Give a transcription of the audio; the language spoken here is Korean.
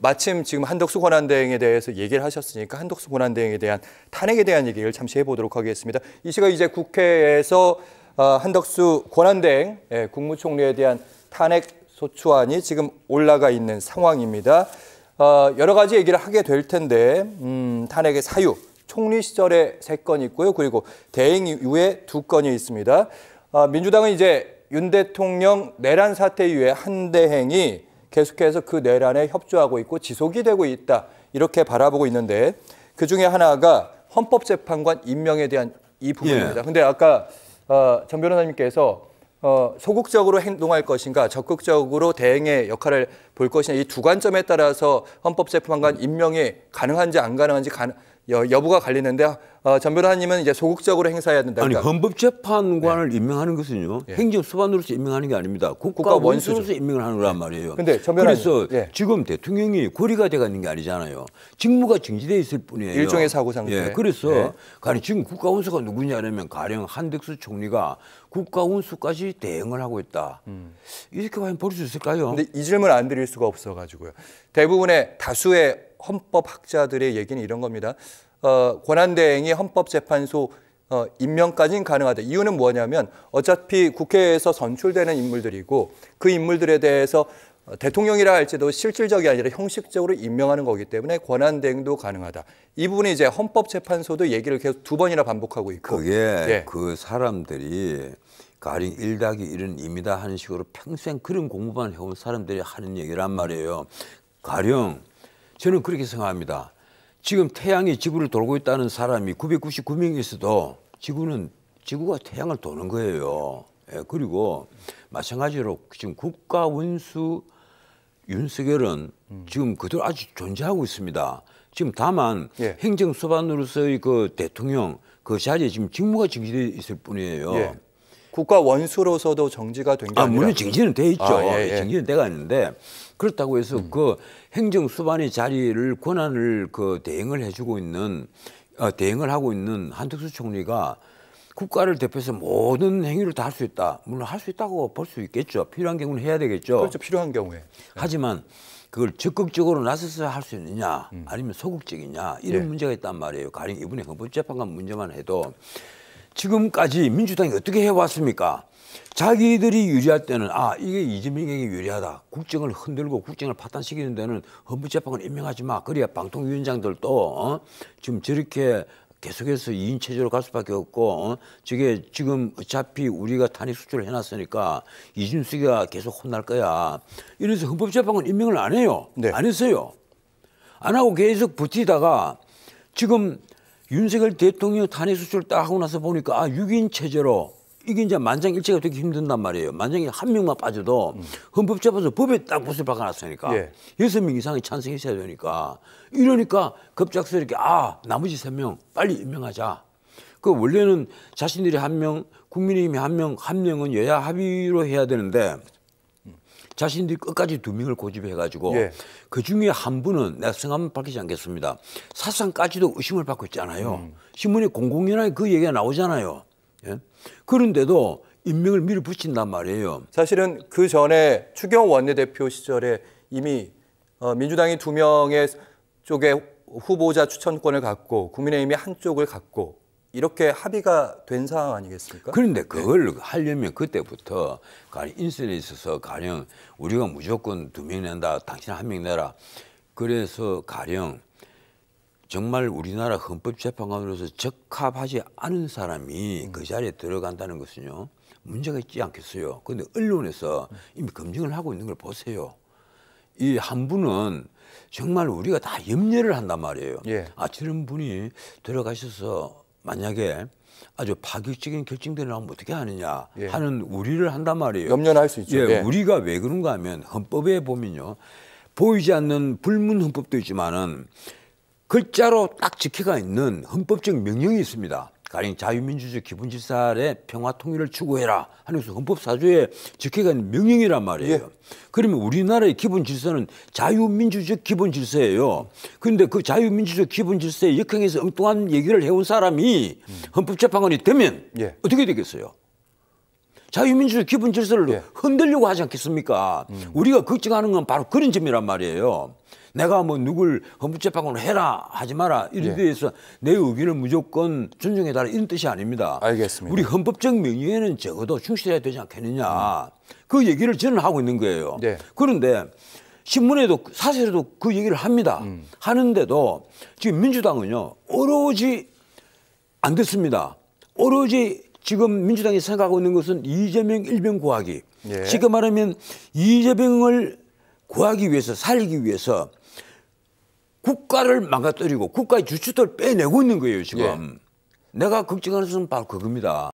마침 지금 한덕수 권한대행에 대해서 얘기를 하셨으니까 한덕수 권한대행에 대한 탄핵에 대한 얘기를 잠시 해보도록 하겠습니다. 이 시각 이제 국회에서 한덕수 권한대행 국무총리에 대한 탄핵 소추안이 지금 올라가 있는 상황입니다. 여러 가지 얘기를 하게 될 텐데 탄핵의 사유, 총리 시절에 3건 있고요. 그리고 대행 이후에 2건이 있습니다. 민주당은 이제 윤 대통령 내란 사태 이후에 한 대행이 계속해서 그 내란에 협조하고 있고 지속이 되고 있다. 이렇게 바라보고 있는데 그중에 하나가 헌법재판관 임명에 대한 이 부분입니다. 그런데 아까 전 변호사님께서 소극적으로 행동할 것인가 적극적으로 대행의 역할을 볼 것이냐 이 두 관점에 따라서 헌법재판관 임명이 가능한지 안 가능한지 여부가 갈리는데 전 변호사님은 이제 소극적으로 행사해야 된다. 아니 헌법재판관을 임명하는 것은요 행정수반으로서 임명하는 게 아닙니다. 국가 원수로서 임명을 하는 거란 말이에요. 근데 전 변호사님, 그래서 지금 대통령이 고리가 돼가 있는 게 아니잖아요. 직무가 정지돼 있을 뿐이에요. 일종의 사고 상태. 그래서 가령 지금 국가 원수가 누구냐면 가령 한덕수 총리가 국가 원수까지 대응을 하고 있다. 이렇게 과연 볼 수 있을까요? 근데 이 질문 안 드릴 수가 없어가지고요. 대부분의 다수의 헌법학자들의 얘기는 이런 겁니다. 권한대행이 헌법재판소 임명까지는 가능하다. 이유는 뭐냐면 어차피 국회에서 선출되는 인물들이고 그 인물들에 대해서 대통령이라 할지도 실질적이 아니라 형식적으로 임명하는 거기 때문에 권한대행도 가능하다. 이 부분이 이제 헌법재판소도 얘기를 계속 2번이나 반복하고 있고. 그게 그 사람들이 가령 1+1은 2이다 하는 식으로 평생 그런 공부만 해온 사람들이 하는 얘기란 말이에요. 가령 저는 그렇게 생각합니다. 지금 태양이 지구를 돌고 있다는 사람이 999명이 있어도 지구가 태양을 도는 거예요. 그리고 마찬가지로 지금 국가 원수 윤석열은 지금 그대로 아직 존재하고 있습니다. 지금 다만 행정수반으로서의 그 대통령 그 자리에 지금 직무가 정지돼 있을 뿐이에요. 국가 원수로서도 정지가 된 게 아니라 물론 정지는 돼 있죠. 정지는 돼가 있는데 그렇다고 해서 그 행정수반의 자리를 권한을 그 대행을 해주고 있는 대행을 하고 있는 한덕수 총리가 국가를 대표해서 모든 행위를 다 할 수 있다. 물론 할 수 있다고 볼 수 있겠죠. 필요한 경우는 해야 되겠죠. 그렇죠. 필요한 경우에. 하지만 그걸 적극적으로 나서서 할 수 있느냐 아니면 소극적이냐 이런 문제가 있단 말이에요. 가령 이번에 헌법재판관 문제만 해도 지금까지 민주당이 어떻게 해왔습니까? 자기들이 유리할 때는 이게 이재명에게 유리하다. 국정을 흔들고 국정을 파탄시키는 데는 헌법재판관 임명하지 마. 그래야 방통위원장들도 지금 저렇게 계속해서 2인 체제로 갈 수밖에 없고 저게 지금 어차피 우리가 탄핵 수출을 해놨으니까 이준석이가 계속 혼날 거야. 이래서 헌법재판관 임명을 안 해요. 안 했어요. 안 하고 계속 버티다가 지금 윤석열 대통령 탄핵 수출 딱 하고 나서 보니까 6인 체제로 이게 이제 만장일치가 되기 힘든단 말이에요. 만장에 한 명만 빠져도 헌법재판소 법에 딱 못을 박아놨으니까 6명 이상이 찬성했어야 되니까 이러니까 급작스럽게 나머지 3명 빨리 임명하자. 그 원래는 자신들이 1명, 국민의힘이 1명, 1명은 여야 합의로 해야 되는데 자신들이 끝까지 2명을 고집해가지고 그 중에 한 분은 내가 성함은 밝히지 않겠습니다. 사상까지도 의심을 받고 있잖아요. 신문에 공공연하게 그 얘기가 나오잖아요. 그런데도 임명을 밀어붙인단 말이에요. 사실은 그 전에 추경호 원내대표 시절에 이미 민주당이 2명의 쪽에 후보자 추천권을 갖고 국민의힘이 한쪽을 갖고 이렇게 합의가 된 상황 아니겠습니까? 그런데 그걸 하려면 그때부터 가령 인선에 있어서 가령 우리가 무조건 2명 낸다. 당신 1명 내라. 그래서 가령 정말 우리나라 헌법재판관으로서 적합하지 않은 사람이 그 자리에 들어간다는 것은요. 문제가 있지 않겠어요. 그런데 언론에서 이미 검증을 하고 있는 걸 보세요. 이 한 분은 정말 우리가 다 염려를 한단 말이에요. 저런 분이 들어가셔서 만약에 아주 파격적인 결정들을 하면 어떻게 하느냐 하는 우려를 한단 말이에요. 염려는 할 수 있죠. 우리가 왜 그런가 하면 헌법에 보면요. 보이지 않는 불문 헌법도 있지만은 글자로 딱 적혀가 있는 헌법적 명령이 있습니다. 가령 자유민주주의 기본질서의 평화통일을 추구해라 하는 것은 헌법사조에 적혀가 있는 명령이란 말이에요. 그러면 우리나라의 기본질서는 자유민주적 기본질서예요. 그런데 그 자유민주적 기본질서에 역행해서 엉뚱한 얘기를 해온 사람이 헌법재판관이 되면 어떻게 되겠어요? 자유민주주의 기본 질서를 예. 흔들려고 하지 않겠습니까? 우리가 걱정하는 건 바로 그런 점이란 말이에요. 내가 뭐 누굴 헌법재판관으로 해라 하지 마라 이런 예. 데에서 내 의견을 무조건 존중해달라 이런 뜻이 아닙니다. 알겠습니다. 우리 헌법적 명예에는 적어도 충실해야 되지 않겠느냐. 그 얘기를 저는 하고 있는 거예요. 네. 그런데 신문에도 사설에도 그 얘기를 합니다. 하는데도 지금 민주당은요 오로지 안 됐습니다. 오로지 지금 민주당이 생각하고 있는 것은 이재명 일병 구하기. 예. 쉽게 말하면 이재명을 구하기 위해서 살리기 위해서 국가를 망가뜨리고 국가의 주축들을 빼내고 있는 거예요 지금. 예. 내가 걱정하는 것은 바로 그겁니다.